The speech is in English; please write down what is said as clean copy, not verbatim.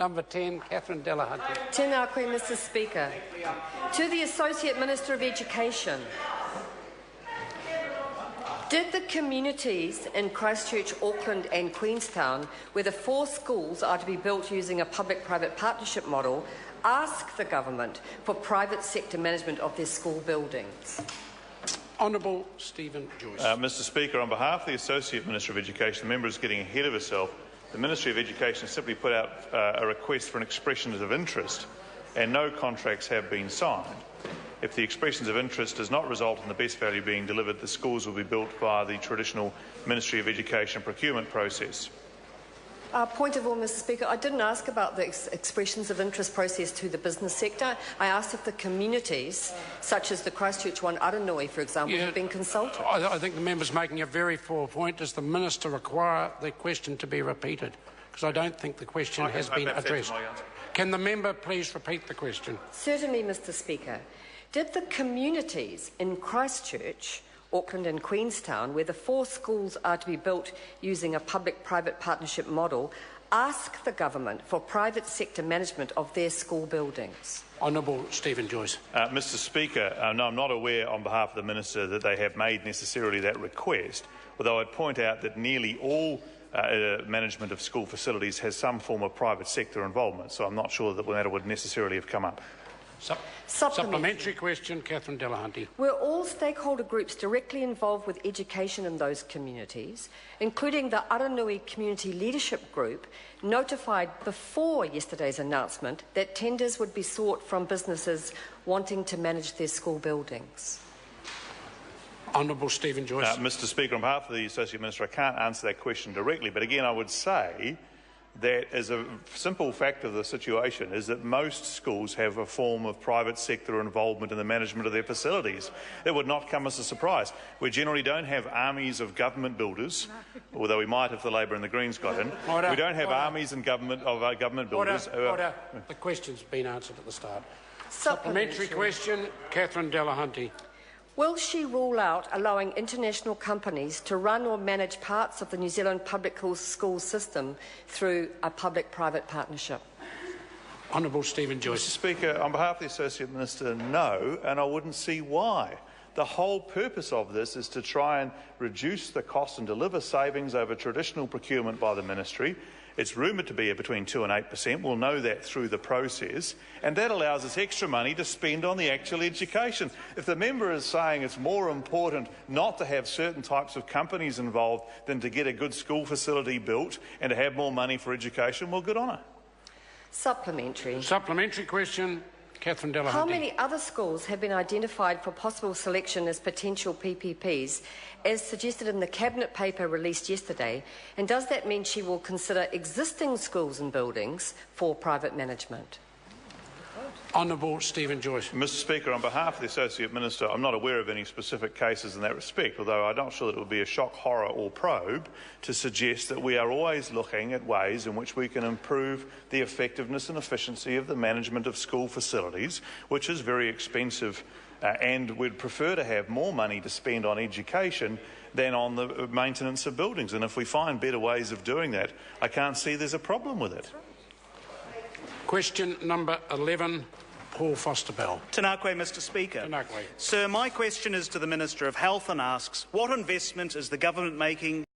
number 10, Catherine Delahunty. Tēnā koe, Mr Speaker. To the Associate Minister of Education. Did the communities in Christchurch, Auckland and Queenstown, where the 4 schools are to be built using a public-private partnership model, ask the government for private sector management of their school buildings? Honourable Stephen Joyce. Mr Speaker, on behalf of the Associate Minister of Education, the member is getting ahead of herself. The Ministry of Education simply put out a request for an expression of interest, and no contracts have been signed. If the expressions of interest does not result in the best value being delivered, the schools will be built via the traditional Ministry of Education procurement process. Point of order, Mr Speaker. I didn't ask about the expressions of interest process to the business sector. I asked if the communities, such as the Christchurch one, Aranui, for example, have been consulted. I think the member's making a very poor point. Does the minister require the question to be repeated? Because I don't think the question has been addressed. Can the member please repeat the question? Certainly, Mr Speaker. Did the communities in Christchurch, Auckland and Queenstown, where the 4 schools are to be built using a public-private partnership model, ask the government for private sector management of their school buildings? Honourable Stephen Joyce. Mr Speaker, no, I'm not aware on behalf of the Minister that they have made necessarily that request, although I'd point out that nearly all management of school facilities has some form of private sector involvement, so I'm not sure that that would necessarily have come up. Supplementary question, Catherine Delahunty. Were all stakeholder groups directly involved with education in those communities, including the Aranui Community Leadership Group, notified before yesterday's announcement that tenders would be sought from businesses wanting to manage their school buildings? Honourable Stephen Joyce. Mr Speaker, on behalf of the Associate Minister, I can't answer that question directly, but again I would say that as a simple fact of the situation is that most schools have a form of private sector involvement in the management of their facilities. It would not come as a surprise. We generally don't have armies of government builders, although we might if the Labor and the Greens got in. We don't have armies and government builders. Order. The question's been answered at the start. Supplementary question, Catherine Delahunty. Will she rule out allowing international companies to run or manage parts of the New Zealand public school system through a public-private partnership? Honourable Stephen Joyce. Mr Speaker, on behalf of the Associate Minister, no, and I wouldn't see why. The whole purpose of this is to try and reduce the cost and deliver savings over traditional procurement by the Ministry. It's rumoured to be between 2% and 8%. We'll know that through the process, and that allows us extra money to spend on the actual education. If the member is saying it's more important not to have certain types of companies involved than to get a good school facility built and to have more money for education, well, good on her. Supplementary. Supplementary question, Catherine Delahunty. How many other schools have been identified for possible selection as potential PPPs, as suggested in the Cabinet paper released yesterday? And does that mean she will consider existing schools and buildings for private management? Honourable Stephen Joyce. Mr Speaker, on behalf of the Associate Minister, I'm not aware of any specific cases in that respect, although I'm not sure that it would be a shock, horror or probe to suggest that we are always looking at ways in which we can improve the effectiveness and efficiency of the management of school facilities, which is very expensive, and we'd prefer to have more money to spend on education than on the maintenance of buildings. And if we find better ways of doing that, I can't see there's a problem with it. Question number 11, Paul Foster-Bell. Tēnā koe, Mr Speaker. Tēnā koe. Sir, my question is to the Minister of Health and asks, what investment is the government making